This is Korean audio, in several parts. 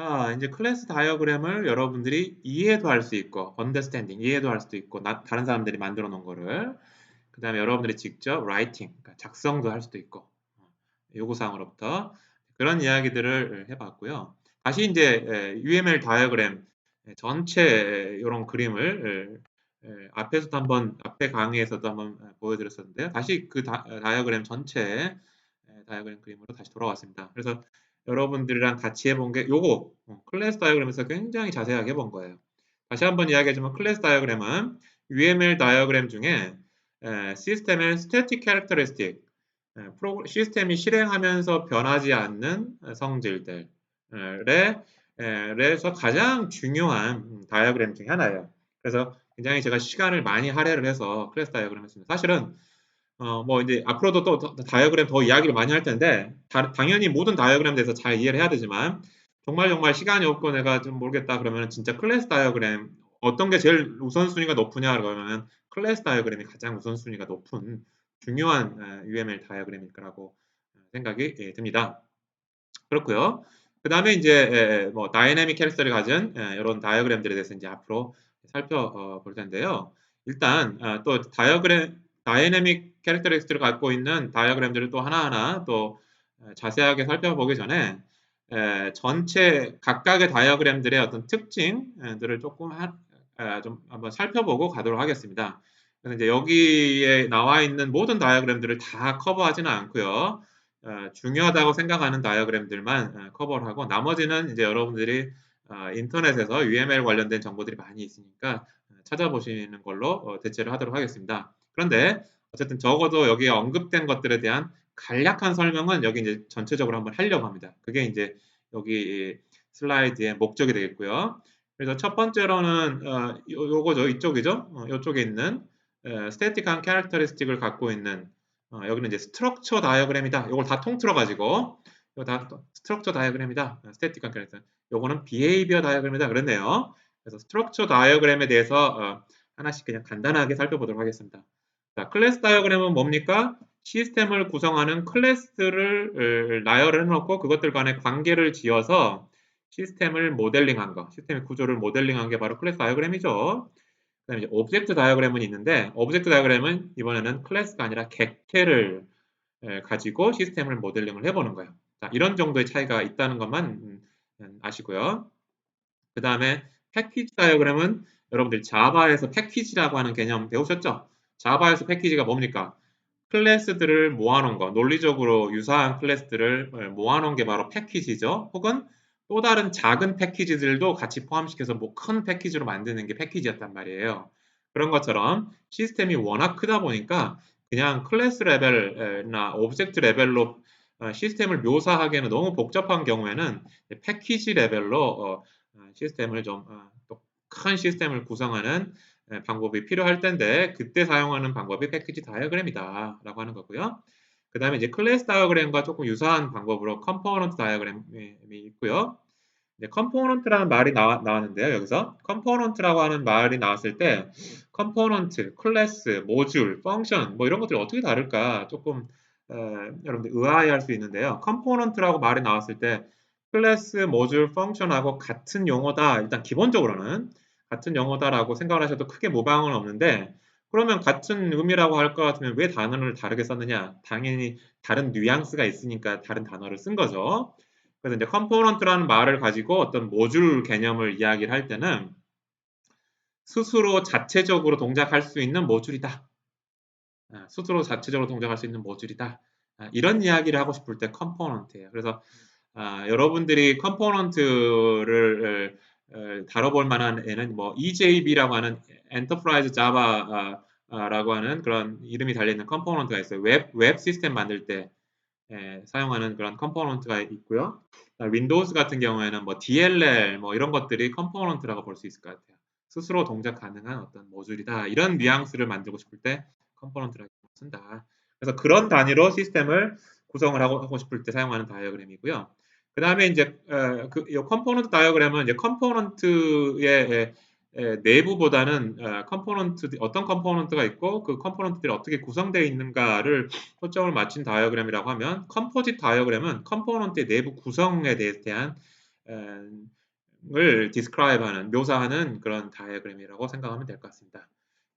자, 이제 클래스 다이어그램을 여러분들이 이해도 할 수 있고, understanding, 이해도 할 수도 있고, 다른 사람들이 만들어 놓은 거를. 그 다음에 여러분들이 직접 writing, 그러니까 작성도 할 수도 있고, 요구사항으로부터 그런 이야기들을 해봤고요. 다시 이제 UML 다이어그램 전체 이런 그림을 앞에서도 한번, 앞에 강의에서도 한번 보여드렸었는데요. 다시 그 다이어그램 전체 다이어그램 그림으로 다시 돌아왔습니다. 그래서 여러분들이랑 같이 해본 게 요거 클래스 다이어그램에서 굉장히 자세하게 해본 거예요. 다시 한번 이야기하지만 클래스 다이어그램은 UML 다이어그램 중에 시스템의 static characteristic, 시스템이 실행하면서 변하지 않는 성질들에 에서 가장 중요한 다이어그램 중에 하나예요. 그래서 굉장히 제가 시간을 많이 할애를 해서 클래스 다이어그램 했습니다. 사실은 뭐 이제 앞으로도 또 다이어그램 더 이야기를 많이 할 텐데 당연히 모든 다이어그램에 대해서 잘 이해를 해야 되지만 정말 시간이 없고 내가 좀 모르겠다 그러면 진짜 클래스 다이어그램 어떤 게 제일 우선순위가 높으냐 그러면 클래스 다이어그램이 가장 우선순위가 높은 중요한 UML 다이어그램일 거라고 생각이 듭니다. 그렇고요. 그 다음에 이제 뭐 다이내믹 캐릭터를 가진 이런 다이어그램들에 대해서 이제 앞으로 살펴볼 텐데요. 일단 또 다이내믹 캐릭터리스트를 갖고 있는 다이어그램들을 또 하나하나 또 자세하게 살펴보기 전에 전체 각각의 다이어그램들의 어떤 특징들을 조금 좀 한번 살펴보고 가도록 하겠습니다. 그래서 이제 여기에 나와 있는 모든 다이어그램들을 다 커버하지는 않고요. 중요하다고 생각하는 다이어그램들만 커버를 하고 나머지는 이제 여러분들이 인터넷에서 UML 관련된 정보들이 많이 있으니까 찾아보시는 걸로 대체를 하도록 하겠습니다. 그런데 어쨌든 적어도 여기에 언급된 것들에 대한 간략한 설명은 여기 이제 전체적으로 한번 하려고 합니다. 그게 이제 여기 슬라이드의 목적이 되겠고요. 그래서 첫 번째로는 요거죠, 이쪽이죠. 이쪽에 있는 스태틱한 캐릭터리스틱을 갖고 있는 여기는 이제 스트럭처 다이어그램이다. 이걸 다 통틀어 가지고 이거 다 스트럭처 다이어그램이다. 스태틱한 캐릭터. 요거는 비헤이비어 다이어그램이다. 그랬네요. 그래서 스트럭처 다이어그램에 대해서 하나씩 그냥 간단하게 살펴보도록 하겠습니다. 자, 클래스 다이어그램은 뭡니까? 시스템을 구성하는 클래스를 나열을 해놓고 그것들 간의 관계를 지어서 시스템을 모델링한 거, 시스템의 구조를 모델링한 게 바로 클래스 다이어그램이죠. 그다음에 이제 오브젝트 다이어그램은 있는데 오브젝트 다이어그램은 이번에는 클래스가 아니라 객체를 가지고 시스템을 모델링을 해보는 거예요. 자, 이런 정도의 차이가 있다는 것만 아시고요. 그 다음에 패키지 다이어그램은 여러분들 자바에서 패키지라고 하는 개념 배우셨죠? 자바에서 패키지가 뭡니까? 클래스들을 모아놓은 거, 논리적으로 유사한 클래스들을 모아놓은 게 바로 패키지죠. 혹은 또 다른 작은 패키지들도 같이 포함시켜서 뭐 큰 패키지로 만드는 게 패키지였단 말이에요. 그런 것처럼 시스템이 워낙 크다 보니까 그냥 클래스 레벨이나 오브젝트 레벨로 시스템을 묘사하기에는 너무 복잡한 경우에는 패키지 레벨로 시스템을 좀 큰 시스템을 구성하는 방법이 필요할 텐데 그때 사용하는 방법이 패키지 다이어그램이다 라고 하는 거고요. 그 다음에 이제 클래스 다이어그램과 조금 유사한 방법으로 컴포넌트 다이어그램이 있고요. 이제 컴포넌트라는 말이 나왔는데요. 여기서 컴포넌트라고 하는 말이 나왔을 때 컴포넌트, 클래스, 모듈, 펑션 뭐 이런 것들이 어떻게 다를까 조금 여러분들 의아해할 수 있는데요. 컴포넌트라고 말이 나왔을 때 클래스, 모듈, 펑션하고 같은 용어다. 일단 기본적으로는 같은 용어다라고 생각을 하셔도 크게 무방은 없는데 그러면 같은 의미라고 할 것 같으면 왜 단어를 다르게 썼느냐? 당연히 다른 뉘앙스가 있으니까 다른 단어를 쓴 거죠. 그래서 이제 컴포넌트라는 말을 가지고 어떤 모듈 개념을 이야기를 할 때는 스스로 자체적으로 동작할 수 있는 모듈이다. 스스로 자체적으로 동작할 수 있는 모듈이다. 이런 이야기를 하고 싶을 때 컴포넌트예요. 그래서 여러분들이 컴포넌트를 다뤄볼 만한 애는 뭐 EJB라고 하는 엔터프라이즈 자바라고 하는 그런 이름이 달려있는 컴포넌트가 있어요. 웹 시스템 만들 때 사용하는 그런 컴포넌트가 있고요. 윈도우스 같은 경우에는 뭐 DLL 뭐 이런 것들이 컴포넌트라고 볼 수 있을 것 같아요. 스스로 동작 가능한 어떤 모듈이다. 이런 뉘앙스를 만들고 싶을 때 컴포넌트라고 쓴다. 그래서 그런 단위로 시스템을 구성을 하고 싶을 때 사용하는 다이어그램이고요. 그 다음에 이제 이 컴포넌트 다이어그램은 이제 컴포넌트의 내부보다는 어떤 컴포넌트가 있고 그 컴포넌트들이 어떻게 구성되어 있는가를 초점을 맞춘 다이어그램이라고 하면 컴포짓 다이어그램은 컴포넌트의 내부 구성에 대한 을 디스크라이브하는 묘사하는 그런 다이어그램이라고 생각하면 될 것 같습니다.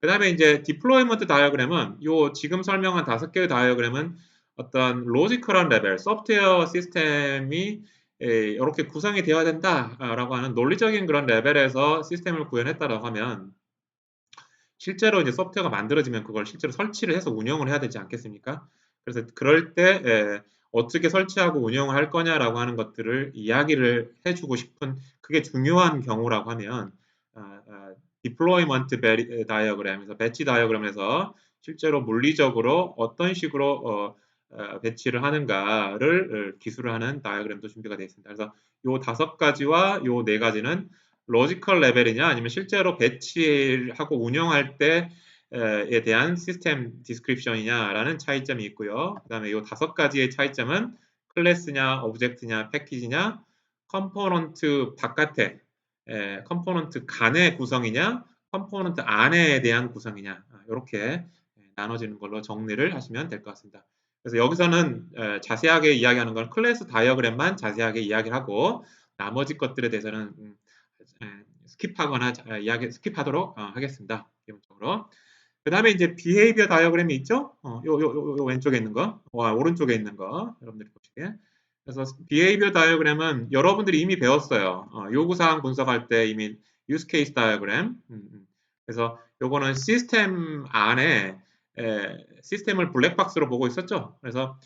그 다음에 이제 디플로이먼트 다이어그램은 요 지금 설명한 5개의 다이어그램은 어떤 로지컬한 레벨, 소프트웨어 시스템이 이렇게 구성이 되어야 된다라고 하는 논리적인 그런 레벨에서 시스템을 구현했다라고 하면 실제로 이제 소프트웨어가 만들어지면 그걸 실제로 설치를 해서 운영을 해야 되지 않겠습니까? 그래서 그럴 때 어떻게 설치하고 운영을 할 거냐라고 하는 것들을 이야기를 해주고 싶은 그게 중요한 경우라고 하면 디플로이먼트 다이어그램에서 배치 다이어그램에서 실제로 물리적으로 어떤 식으로 배치를 하는가를 기술을 하는 다이어그램도 준비가 되어 있습니다. 그래서 요 5가지와 요 4가지는 로지컬 레벨이냐 아니면 실제로 배치하고 운영할 때에 대한 시스템 디스크립션이냐라는 차이점이 있고요. 그 다음에 이 5가지의 차이점은 클래스냐, 오브젝트냐, 패키지냐, 컴포넌트 바깥에, 컴포넌트 간의 구성이냐, 컴포넌트 안에 대한 구성이냐 이렇게 나눠지는 걸로 정리를 하시면 될 것 같습니다. 그래서 여기서는 자세하게 이야기하는 건 클래스 다이어그램만 자세하게 이야기를 하고 나머지 것들에 대해서는 스킵하거나 이야기 스킵하도록 하겠습니다. 기본적으로. 그 다음에 이제 비헤이비어 다이어그램이 있죠? 요 왼쪽에 있는 거, 오른쪽에 있는 거, 여러분들이 보시기에. 그래서 비헤이비어 다이어그램은 여러분들이 이미 배웠어요. 요구사항 분석할 때 이미 유스 케이스 다이어그램. 그래서 요거는 시스템 안에 시스템을 블랙박스로 보고 있었죠. 그래서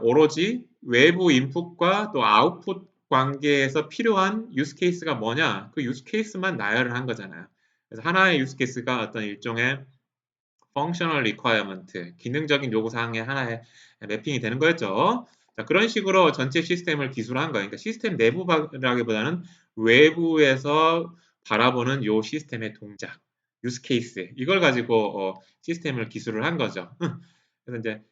오로지 외부 인풋과 또 아웃풋 관계에서 필요한 유스 케이스가 뭐냐 그 유스 케이스만 나열을 한 거잖아요. 그래서 하나의 유스 케이스가 어떤 일종의 functional requirement, 기능적인 요구사항의 하나의 매핑이 되는 거였죠. 자, 그런 식으로 전체 시스템을 기술한 거예요. 그러니까 시스템 내부라기보다는 외부에서 바라보는 요 시스템의 동작, 유스 케이스 이걸 가지고 시스템을 기술을 한 거죠. 그래서 이제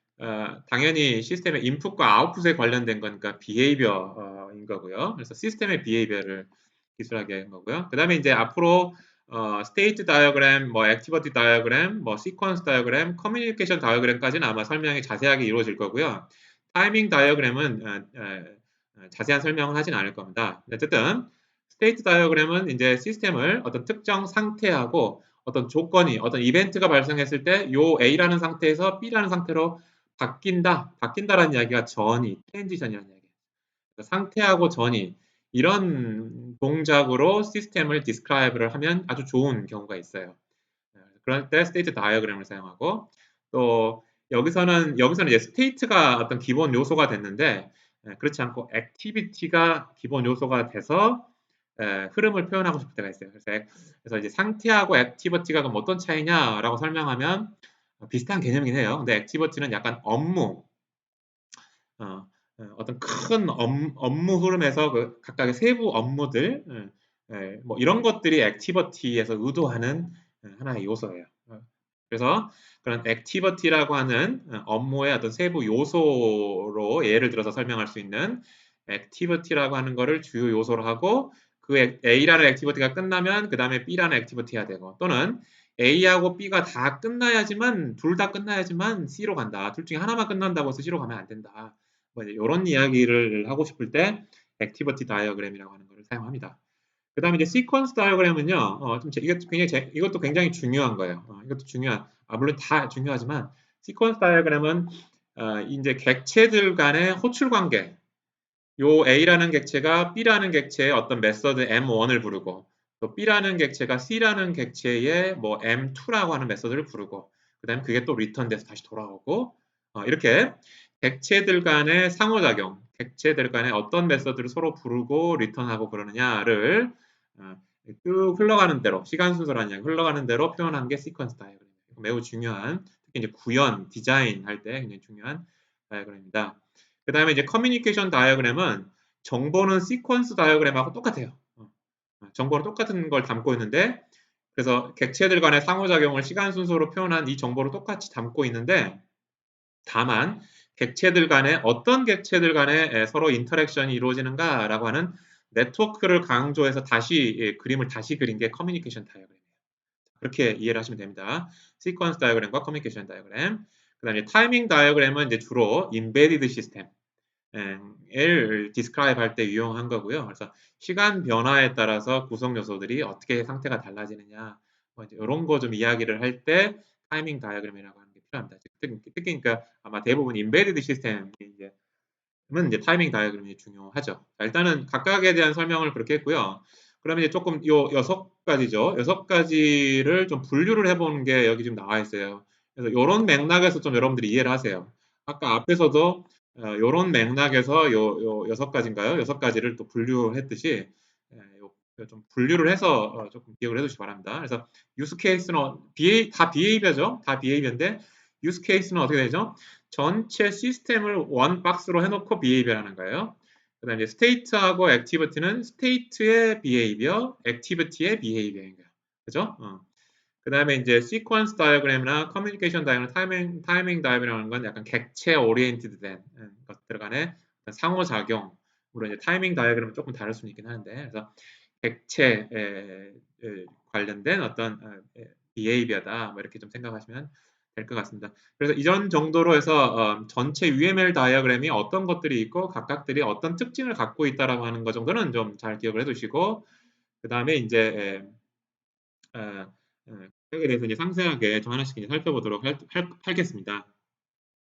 당연히 시스템의 인풋과 아웃풋에 관련된 거니까 비헤이비어인 거고요. 그래서 시스템의 비헤이비어를 기술하게 한 거고요. 그 다음에 이제 앞으로 스테이트 다이어그램, 뭐 액티비티 다이어그램, 뭐 시퀀스 다이어그램, 커뮤니케이션 다이어그램까지는 아마 설명이 자세하게 이루어질 거고요. 타이밍 다이어그램은 자세한 설명은 하진 않을 겁니다. 어쨌든 스테이트 다이어그램은 이제 시스템을 어떤 특정 상태하고 어떤 조건이 어떤 이벤트가 발생했을 때 요 A라는 상태에서 B라는 상태로 바뀐다라는 이야기가 전이, 트랜지션이라는 이야기예요. 상태하고 전이 이런 동작으로 시스템을 디스크라이브를 하면 아주 좋은 경우가 있어요. 그럴 때 스테이트 다이어그램을 사용하고 또 여기서는 이제 스테이트가 어떤 기본 요소가 됐는데 그렇지 않고 액티비티가 기본 요소가 돼서 흐름을 표현하고 싶을 때가 있어요. 그래서 이제 상태하고 액티비티가 그럼 어떤 차이냐라고 설명하면 비슷한 개념이긴 해요. 근데 액티비티는 약간 업무, 어, 어떤 큰 업무 흐름에서 그 각각의 세부 업무들, 뭐 이런 것들이 액티비티에서 의도하는 하나의 요소예요. 그래서 그런 액티비티라고 하는 업무의 어떤 세부 요소로 예를 들어서 설명할 수 있는 액티비티라고 하는 거를 주요 요소로 하고 그 A라는 액티비티가 끝나면 그 다음에 B라는 액티비티 해야 되고 또는 A하고 B가 다 끝나야지만 둘 다 끝나야지만 C로 간다. 둘 중에 하나만 끝난다고 해서 C로 가면 안 된다. 뭐 이런 이야기를 하고 싶을 때 액티비티 다이어그램이라고 하는 것을 사용합니다. 그 다음에 이제 시퀀스 다이어그램은요, 이것도 굉장히 중요한 거예요. 이것도 물론 다 중요하지만, 시퀀스 다이어그램은, 이제 객체들 간의 호출 관계, 요 A라는 객체가 B라는 객체의 어떤 메서드 M1을 부르고, 또 B라는 객체가 C라는 객체의 뭐 M2라고 하는 메서드를 부르고, 그 다음에 그게 또 리턴돼서 다시 돌아오고, 이렇게 객체들 간의 상호작용, 객체들 간의 어떤 메서드를 서로 부르고 리턴하고 그러느냐를 쭉 흘러가는 대로, 시간 순서라는 이야기 흘러가는 대로 표현한 게 시퀀스 다이어그램이에요. 매우 중요한, 특히 이제 구현, 디자인 할 때 굉장히 중요한 다이어그램입니다. 그 다음에 이제 커뮤니케이션 다이어그램은 정보는 시퀀스 다이어그램하고 똑같아요. 정보는 똑같은 걸 담고 있는데 그래서 객체들 간의 상호작용을 시간 순서로 표현한 이 정보를 똑같이 담고 있는데 다만 객체들 간에 어떤 객체들 간에 서로 인터랙션이 이루어지는가라고 하는 네트워크를 강조해서 다시 그림을 다시 그린 게 커뮤니케이션 다이어그램이에요. 그렇게 이해를 하시면 됩니다. 시퀀스 다이어그램과 커뮤니케이션 다이어그램. 그다음에 타이밍 다이어그램은 이제 주로 인베디드 시스템. 를 describe 할 때 유용한 거고요. 그래서 시간 변화에 따라서 구성 요소들이 어떻게 상태가 달라지느냐, 뭐 이제 이런 거 좀 이야기를 할 때 타이밍 다이어그램이라고 하는 게 필요합니다. 특히 그러니까 아마 대부분 인베디드 시스템이 이제 타이밍 다이어그램이 중요하죠. 자, 일단은 각각에 대한 설명을 그렇게 했고요. 그러면 이제 조금 요 6가지죠. 6가지를 좀 분류를 해보는 게 여기 지금 나와 있어요. 그래서 이런 맥락에서 좀 여러분들이 이해를 하세요. 아까 앞에서도 요런 맥락에서 요 6가지인가요? 6가지를 또 분류했듯이 좀 분류를 해서 조금 기억을 해두시기 바랍니다. 그래서 유스 케이스는 다 비헤이비어죠. 다 비헤이비어인데 유스 케이스는 어떻게 되죠? 전체 시스템을 원 박스로 해놓고 비헤이비어라는 거예요. 그 다음에 스테이트하고 액티비티는 스테이트의 비헤이비어, 액티비티의 비헤이비어인 거예요. 그죠? 그 다음에 이제 시퀀스 다이어그램이나 커뮤니케이션 다이어그램, 타이밍 다이어그램이라는 건 약간 객체 오리엔티드 된 것들 간의 상호작용. 물론 이제 타이밍 다이어그램은 조금 다를 수는 있긴 하는데, 그래서 객체에 관련된 어떤 비헤이비어다. 뭐 이렇게 좀 생각하시면 될 것 같습니다. 그래서 이전 정도로 해서 전체 UML 다이어그램이 어떤 것들이 있고 각각들이 어떤 특징을 갖고 있다라고 하는 것 정도는 좀 잘 기억을 해두시고 그 다음에 이제 여기에 대해서 이제 상세하게 좀 하나씩 이제 살펴보도록 하겠습니다.